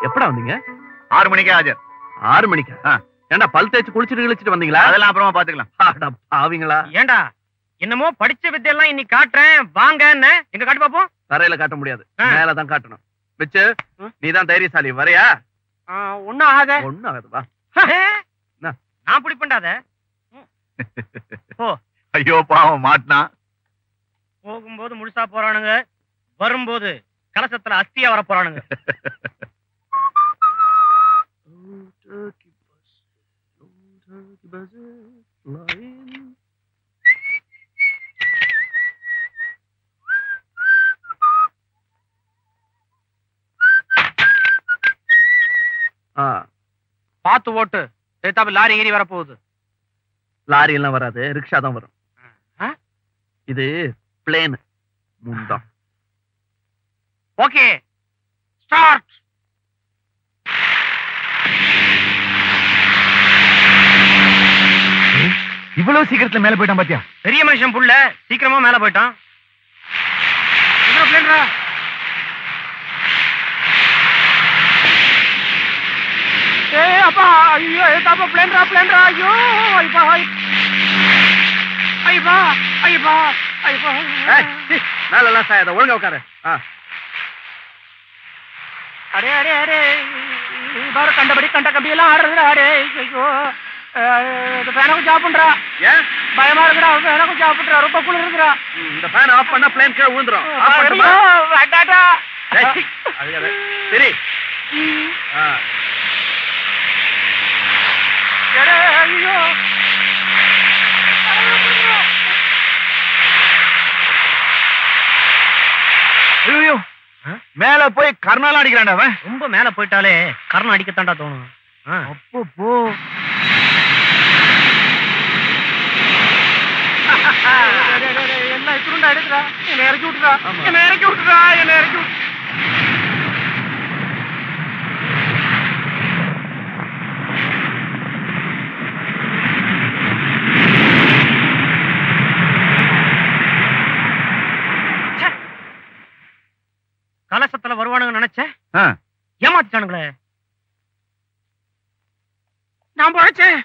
எப்படா வந்தீங்க? 6 மணிக்கே ஆஜர். 6 மணிக்கா? ஏண்டா பல் தேய்ச்சி குளிச்சிட்டு கிழிச்சிட்டு வந்தீங்களா? அதெல்லாம் அப்புறமா பாத்துக்கலாம். ஆவீங்களா? ஏண்டா என்னமோ படிச்ச வித்தையெல்லாம் இன்னைக்கு காட்டுறேன் வாங்க. எங்க காட்டு பாப்போம். தரையில காட்ட முடியாது, மேலதான் காட்டணும். பிச்சு, நீதான் தைரியசாலி. வரையா? ஒண்ணும் ஆகாத. ஒண்ணும் ஆகாது, வா. நான் பிடி பண்ணாத. ஐயோ பாவம் மாட்டினா. போகும்போது முழுசா போறானுங்க, வரும்போது கலசத்துல அஸ்தியா வர போறானுங்க. பாத்து ஓட்டு, லாரி ஏறி வர போகுது. லாரி எல்லாம் வராது, ரிக்ஷா தான் வரும். இது பிளேன் முண்டம். Okay start. இவ்வளவு சீக்கிரத்துல மேல போயிட்டான் பாத்தியா? பெரிய மனுஷன் புள்ள சீக்கிரமா மேல போயிட்டான். அப்பா ஐயோ ஏதாப்பா பிளேன்ரா பிளேன்ரா ஐயோ ஐபா ஐபா ஐபா ஐபா. மேல எல்லாம் சாயத, ஒழுங்கா உட்காரு. அரே அரே அரே பாரு கண்டபடி கண்ட கம்பியெல்லாம் ஆடுறதுடா. அரே ஐயோ ஃபேனுக்கு ஜாப் பண்றா. ஏன் பயமா இருக்குடா? ஃபேனுக்கு ஜாப் பண்றா, ரொம்ப குளிர் இருக்குடா. இந்த ஃபேன் ஆஃப் பண்ணா பிளேன் கீழ விழுந்துரும். சரி. ஐயோ ஐயோ மேல போய் கர்ணாலாம் அடிக்கிறான்டா அவன். ரொம்ப மேல போயிட்டாலே கர்ணம் அடிக்கத்தாண்டா தோணும். அப்போ போ. என்ன இப்படிண்டா எடுக்கிறா? என்ன இறக்கி விட்டுறா, என்ன இறக்கி விட்டுறா, என்ன இறக்கி விட்டு. கலசத்துல வருவானுங்க நினைச்சேன், ஏமாத்திட்டானுங்களே. நான் பழைச்சேன்.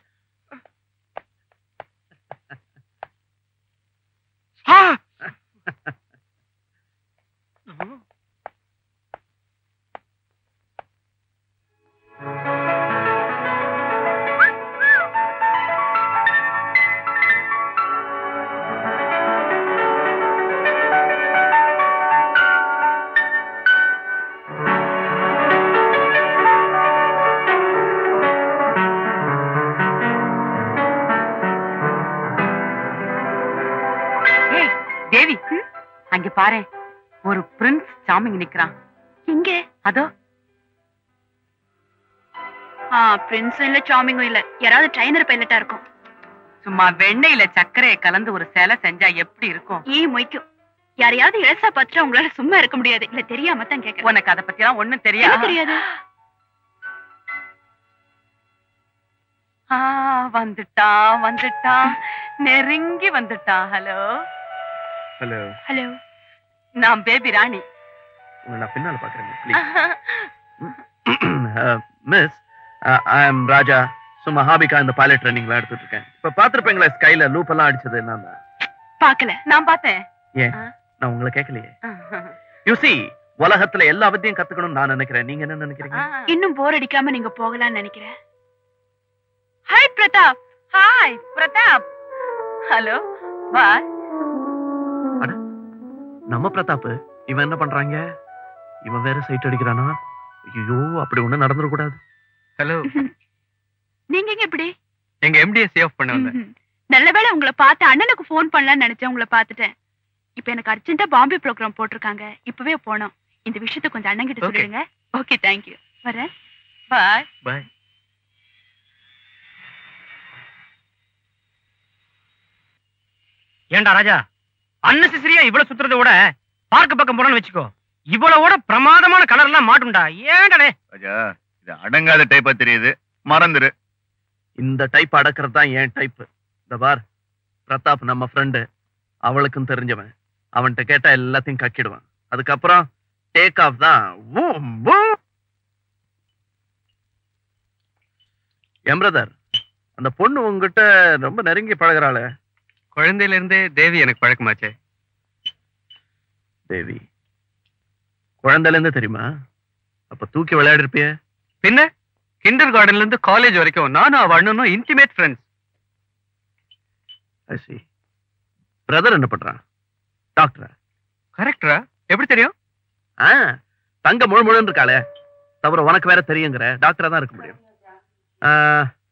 தேவி, அங்க பாரு, ஒரு பிரின்ஸ் சாமிங் நிக்கிறான். இங்க அதோ. பிரின்ஸும் இல்ல சாமிங்கும் இல்ல, யாராவது ட்ரைனர் பைலட்டா இருக்கும். சும்மா வெண்ணெயில சர்க்கரையை கலந்து ஒரு சேலை செஞ்சா எப்படி இருக்கும்? மொய்க்கும். யாரையாவது இழசா பார்த்துட்டு உங்களால சும்மா இருக்க முடியாது. இல்ல தெரியாம தான் கேட்க. உனக்கு அதை பத்தி எல்லாம் ஒண்ணும் தெரியாது. வந்துட்டான் வந்துட்டான், நெருங்கி வந்துட்டான். ஹலோ ஹலோ ஹலோ, நான் பேபி ராணி. நான் பின்னால பாக்குறேன். மிஸ், ஐ அம் ராஜா. சும்மா ஹாபிகா இந்த பைலட் ட்ரைனிங் எடுத்துட்டு இருக்கேன். இப்ப பாத்துருப்பீங்களா ஸ்கைல லூப் எல்லாம் அடிச்சது என்னன்னா? பாக்கல. நான் பார்த்தேன். ஏன் நான் உங்களை கேட்கலையே? யூ see, உலகத்துல எல்லா வித்தையும் கத்துக்கணும்னு நான் நினைக்கிறேன். நீங்க என்ன நினைக்கிறீங்க? இன்னும் போர் அடிக்காம நீங்க போகலாம்னு நினைக்கிறேன். Hi Pratap. Hi Pratap. Hello bye. அட நம்ம பிரதாப், இவன் என்ன பண்றாங்க? இவன் வேற சைட் அடிக்கிறானா? ஐயோ, அப்படி ஒண்ணு நடந்துட கூடாது. ஹலோ. நீங்க எங்க இப்படி? எங்க எம்டியை சேவ் பண்ண வந்தேன். நல்லவேளை உங்களை பார்த்து அண்ணனுக்கு போன் பண்ணலாம்னு நினைச்சேன். உங்களை பார்த்துட்டேன். இப்ப எனக்கு அர்ஜென்ட்டா பாம்பே ப்ரோக்ராம் போட்டிருக்காங்க. இப்பவே போனோம். இந்த விஷயத்தை கொஞ்சம் அண்ணன் கிட்ட சொல்லிடுங்க. Okay, thank you. வரேன். பாய் பாய். ஏண்டா ராஜா, அன்னெசரியா இவ்வளவு சுத்துறதை விட பார்க்க பக்கம் போனோம்னு வச்சுக்கோ, இவ்வளவோட பிரமாதமான கலர் எல்லாம் மாட்டுண்டா. ஏண்டனே ராஜா, இது அடங்காத டைப்பா தெரியுது, மறந்துரு. இந்த டைப் அடக்கிறது தான் என் டைப். இந்த பார், பிரதாப் நம்ம ஃப்ரெண்டு, அவளுக்கும் தெரிஞ்சவன். அவன்கிட்ட கேட்டா எல்லாத்தையும் கக்கிடுவான். அதுக்கப்புறம் டேக் ஆஃப் தான். என் பிரதர், அந்த பொண்ணு உங்ககிட்ட ரொம்ப நெருங்கி பழகுறாளே. குழந்தையில இருந்தே தேவி எனக்கு பழக்கமாச்சே. தேவி குழந்தையில இருந்து தெரியுமா? அப்ப தூக்கி விளையாடி இருப்பிய? பின்ன கிண்டர் கார்டன்ல இருந்து காலேஜ் வரைக்கும் நானும் அவ அண்ணனும் இன்டிமேட் ஃப்ரெண்ட்ஸ். பிரதர் என்ன பண்றான்? டாக்டரா? கரெக்டரா? எப்படி தெரியும்? தங்க முழு முழுன்னு இருக்காளே, தவிர உனக்கு வேற தெரியுங்கிற. டாக்டரா தான் இருக்க முடியும்.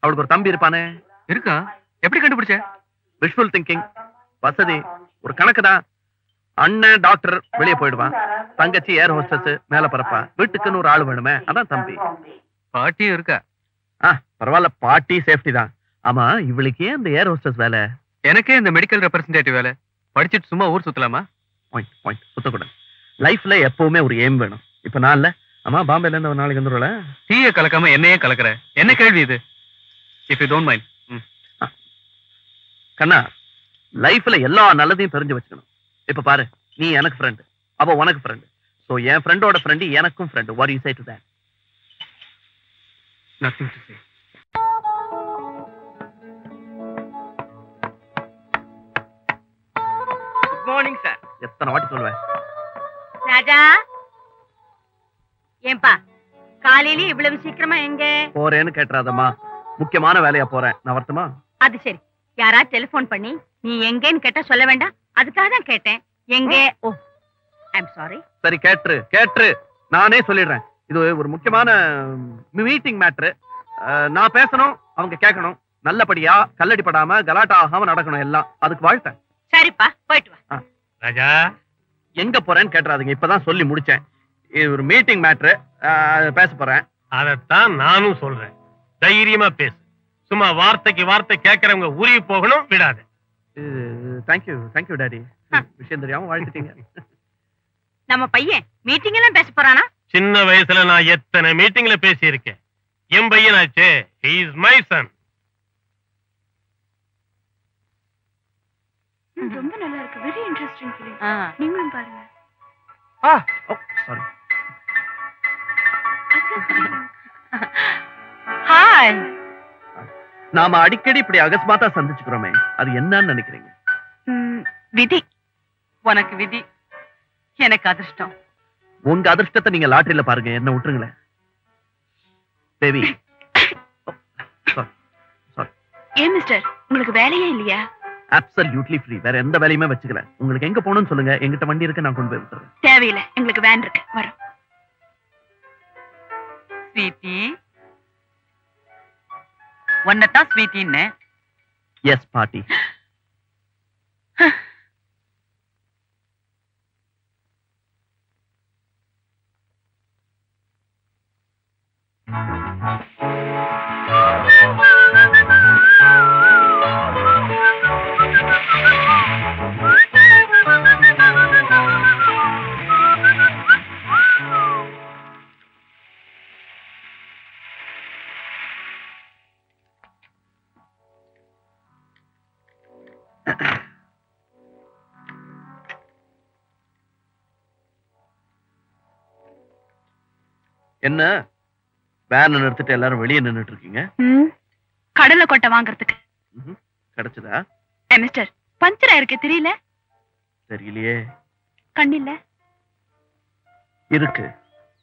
அவளுக்கு ஒரு தம்பி இருப்பானே. இருக்கா? எப்படி கண்டுபிடிச்ச? விஷுவல் திங்கிங், வசதி, ஒரு கணக்கு தான். அண்ணன் டாக்டர் வெளியே போயிடுவான், தங்கச்சி ஏர் ஹோஸ்டஸ் மேல பரப்பா. வீட்டுக்குன்னு ஒரு ஆள் வேணுமே, அதான் தம்பி. பாட்டியும் இருக்கா? பரவாயில்ல, பாட்டி சேஃப்டி தான். ஆமா, இவளுக்கு ஏன் இந்த ஏர் ஹோஸ்டஸ் வேலை? எனக்கே இந்த மெடிக்கல் ரெப்ரசன்டேட்டிவ் வேலை. படிச்சுட்டு சும்மா ஊர் சுத்தலாமா? பாயிண்ட் சுத்தக்கூடாது. லைஃப்ல எப்பவுமே ஒரு எய்ம் வேணும். இப்ப நான் இல்ல, ஆமா பாம்பேல இருந்து ஒரு நாளைக்கு வந்துடும்ல. டீயை கலக்காம என்னையே கலக்குற, என்ன கேள்வி இது? If you don't mind. கண்ணா, லைஃப்ல எல்லா நல்லதையும் தெரிஞ்சு வச்சுக்கணும். இப்ப பாரு, நீ எனக்கு ஃப்ரெண்ட், அவ உனக்கு ஃப்ரெண்ட். சோ என் ஃப்ரெண்டோட ஃப்ரெண்ட் எனக்கும் friend. What you say to that? Nothing to say. Good morning sir. எத்தனை வாட்டி சொல்லுவேன்? ராஜா, ஏன்பா காலையில இவ்வளவு சீக்கிரமா எங்க போறேன்னு கேட்டுறாதம்மா, முக்கியமான வேலையா போறேன். நான் வரட்டுமா? அது சரி, யாரா டெலிபோன் பண்ணி நீ எங்கன்னு கேட்டா சொல்ல வேண்டாம், அதுக்காக தான் கேட்டேன். எங்க? ஓ, ஐ அம் சாரி. சரி, கேட்ரு நானே சொல்லிடுறேன். இது ஒரு முக்கியமான மீட்டிங் மேட்ரு. நான் பேசணும், அவங்க கேட்கணும். நல்லபடியா கல்லடி படாம கலாட்டா ஆகாம நடக்கணும் எல்லாம். அதுக்கு வாழ்த்தேன். சரிப்பா, போயிட்டு வா. ராஜா, எங்க போறேன்னு கேட்டுறாதீங்க, இப்பதான் சொல்லி முடிச்சேன். இது ஒரு மீட்டிங் மேட்ரு, பேச போறேன். அதத்தான் நானும் சொல்றேன். தைரியமா பேசு. சும்மா வார்த்தைக்கு வார்த்தை கேட்கறவங்க உருகி போகணும், விடாது. Thank you daddy. விஷயம் தெரியாம வாழ்த்துட்டீங்க. நம்ம பையன் மீட்டிங் எல்லாம் பேச போறானா? சின்ன வயசுல நான் எத்தனை மீட்டிங்ல பேசி இருக்கேன். என் பையனாச்சே, he is my son. ரொம்ப நல்லா இருக்கு. Very interesting film. நீங்களும் பாருங்க. சாரி. ஹாய். நாம அடிக்கடி இப்படி அகஸ்மாத்தா சந்திச்சுக்கிறோமே, அது என்னன்னு நினைக்கிறீங்க? விதி. உனக்கு விதி, எனக்கு அதிர்ஷ்டம். உங்க அதிர்ஷ்டத்தை நீங்க லாட்டரியில பாருங்க, என்ன விட்டுருங்களேன். தேவி. ஏன் மிஸ்டர், உங்களுக்கு வேலையே இல்லையா? Absolutely free. வேற எந்த வேலையுமே வச்சுக்கல. உங்களுக்கு எங்க போகணும்னு சொல்லுங்க, எங்கிட்ட வண்டி இருக்கு, நான் கொண்டு போய் விட்டுறேன். தேவையில்லை, எங்களுக்கு வேன் இருக்கு, வரோம். ஸ்வீட்டி, ஒன்னதான் ஸ்வீட்டின்னு. எஸ் பாட்டி. என்ன வேன் நிறுத்திட்டு எல்லாரும் வெளியே நின்னுட்டு இருக்கீங்க? கடலை கொட்டை வாங்குறதுக்கு. கிடைச்சதா? மிஸ்டர், பஞ்சர் ஆயிருக்கு, தெரியல? தெரியலையே. கண்ணில்ல? இருக்கு,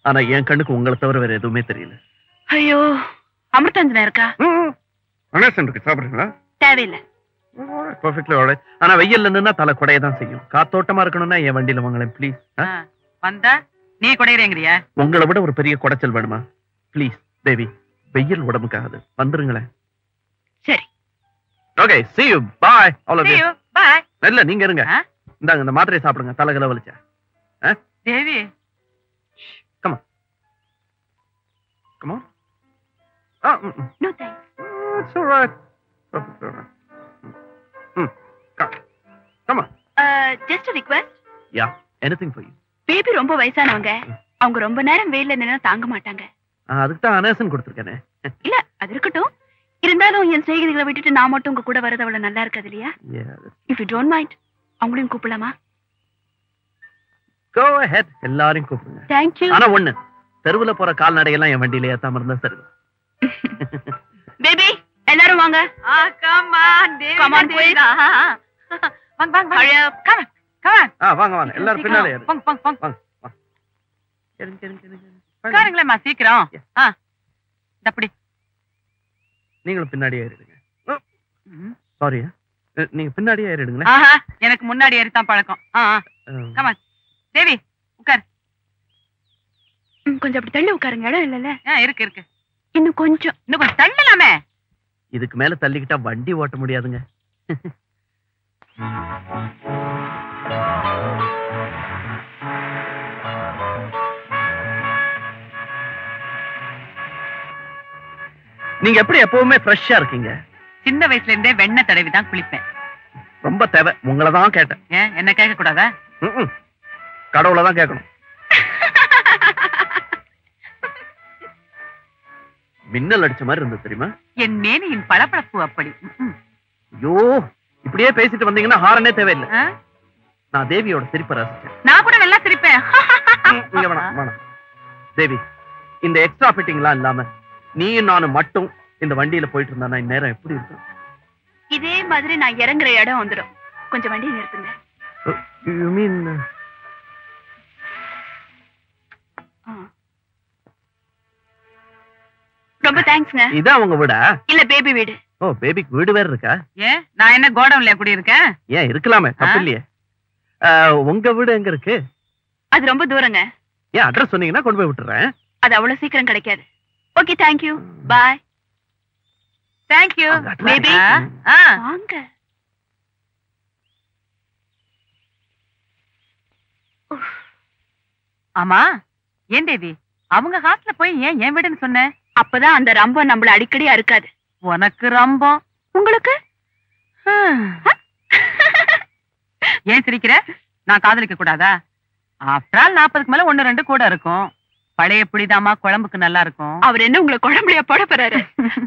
ஆனா என் கண்ணுக்கு உங்களை தவிர வேற எதுவுமே தெரியல. ஐயோ, அமிர்தாஞ்சனா இருக்கா? அனேசன் இருக்கு, சாப்பிடுறீங்களா? தேவையில்லை. Perfectly alright. ஆனா வெயில்ல நின்னா தலை கொடைய தான் செய்யும். காத்தோட்டமா இருக்கணும்னா என் வண்டியில வாங்களேன் ப்ளீஸ். வந்தா நீ கொடையறேங்கறியா? உங்களை விட ஒரு பெரிய குடைச்சல் வேணுமா? ப்ளீஸ் தேவி, வெயில் உடம்புக்காது, வந்துருங்களேன். சரி. Okay, see you, bye all of you. See you, bye. இல்ல நீங்க இருங்க, இந்தாங்க இந்த மாத்திரையை சாப்பிடுங்க, தலைகல வலிச்சா. தேவி, come on, come on. No thanks. It's all right. Perfect, all right. Come on. Just a request. Yeah, anything for you. Baby ரொம்ப வயசானவங்க, அவங்க ரொம்ப நேரம் வெயில்ல நின்னா தாங்க மாட்டாங்க. அதுக்கு தான் அனேசன் கொடுத்துருக்கேனே. இல்ல, அது இருக்கட்டும். இருந்தாலும் என் சிநேகிதிகளை விட்டுட்டு நான் மட்டும் உங்க கூட வரது அவ்வளவு நல்லா இருக்காது இல்லையா? If you don't mind, அவங்களையும் கூப்பிடலாமா? Go ahead, எல்லாரையும் கூப்பிடுங்க. Thank you. ஆனா ஒண்ணு, தெருவுல போற கால்நடையெல்லாம் என் வண்டியில ஏத்தாம இருந்தா சரி. பேபி, வாங்க. come on, Devi. Come on, please. வாங்க. Hurry up. Come on. வாங்க வாங்க எல்லாரும் பின்னாலே ஏறு. வாங்க. வாங்க வாங்க. இருங்க. உட்காருங்களேம்மா சீக்கிரம். அப்படி நீங்களும் பின்னாடியே ஏறிடுங்க. சாரி, நீங்க பின்னாடியே ஏறிடுங்களேன். ஆஹா, எனக்கு முன்னாடி ஏறித்தான் பழக்கம். Come on. தேவி உட்கார். கொஞ்சம் அப்படி தள்ளி உட்காருங்க, இடம் இல்லைல்ல. இருக்கு. இன்னும் கொஞ்சம் தள்ளலாமே. இதுக்கு மேல தள்ளிக்கிட்டா வண்டி ஓட்ட முடியாதுங்க. நீங்க எப்படி எப்பவுமே ஃப்ரெஷ்ஷா இருக்கீங்க? சின்ன வயசுல இருந்தே வெண்ணெய் தடவி தான் குளிப்பேன். ரொம்ப தேவை. உங்களை தான் கேட்டேன். ஏன் என்ன கேட்க கூடாதா? கடவுளை தான் கேட்கணும். மின்னல் அடிச்ச மாதிரி இருந்தது தெரியுமா? என் மேனியின் பளபளப்பு அப்படி. ஐயோ, இப்படியே பேசிட்டு வந்தீங்கன்னா ஹாரனே தேவையில்லை. நான் தேவியோட சிரிப்பை ரசிச்சேன். நான் கூட நல்லா சிரிப்பேன். இங்க வேணாம். தேவி, இந்த எக்ஸ்ட்ரா ஃபிட்டிங்லாம் இல்லாம நீயும் நானும் மட்டும் இந்த வண்டியில போயிட்டு இருந்தா இந்நேரம் எப்படி இருக்கும்? இதே மாதிரி நான் இறங்குற இடம் வந்துடும். கொஞ்சம் வண்டியை நிறுத்துங்க. You mean ரொம்ப தேங்க்ஸ்ங்க. இதான் உங்க வீடா? இல்ல, பேபி வீடு. ஓ, பேபிக்கு வீடு வேற இருக்கா? ஏன் நான் என்ன கோடவுன்ல குடி இருக்கேன்? ஏன் இருக்கலாமே, தப்பு இல்லையே. உங்க வீடு எங்க இருக்கு? அது ரொம்ப தூரங்க. ஏன் அட்ரஸ் சொன்னீங்கன்னா கொண்டு போய் விட்டுறேன். அது அவ்வளவு சீக்கிரம் கிடைக்காது. Okay, thank you, bye. Thank you baby. வாங்க. ஆமா, ஏன் தேவி அவங்க ஹாஸ்டல்ல போய் ஏன் என் வீடுன்னு சொன்ன? அப்பதான் அந்த ரம்பம் நம்மள அடிக்கடி அறுக்காது. உனக்கு ரம்பம், உங்களுக்கு ஏன் சிரிக்கிற? நான் காதலிக்க கூடாதா? ஆஃப்டர் ஆல் 40க்கு மேல 1-2 கூட இருக்கும். பழைய புளிதாமா குழம்புக்கு நல்லா இருக்கும். அவர் என்ன உங்களை குழம்புலையா போட போறாரு?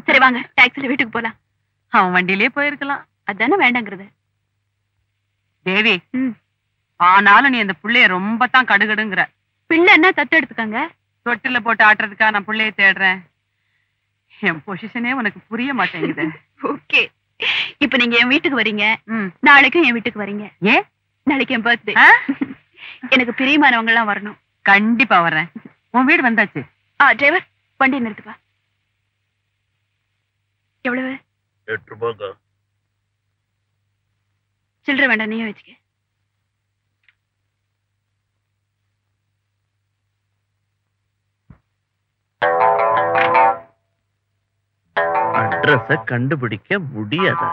சரி வாங்க, டாக்ஸில வீட்டுக்கு போலாம். அவன் வண்டியிலேயே போயிருக்கலாம். அதானே வேண்டாங்கிறது. தேவி, ஆனாலும் நீ அந்த புள்ளைய ரொம்ப தான் கடுகடுங்கிற. பிள்ளை என்ன தத்து எடுத்துக்கங்க. தொட்டில போட்டு ஆட்டுறதுக்கா நான் புள்ளைய தேடுறேன். என் பொசிஷனே உனக்கு புரிய மாட்டேங்குது. ஓகே, இப்ப நீங்க என் வீட்டுக்கு வரீங்க, நாளைக்கும் என் வீட்டுக்கு வரீங்க. ஏன்? நாளைக்கு என் பர்த்டே. எனக்கு பிரியமானவங்க எல்லாம் வரணும். கண்டிப்பா வர்றேன். உன் வீடு வந்தாச்சு. டிரைவர், வண்டி நிறுத்துப்பா. எவ்வளவு? 8 ரூபாய். சில்லற வேண்டாம், நீயே வச்சுக்க. அட்ரஸ கண்டுபிடிக்க முடியாதா?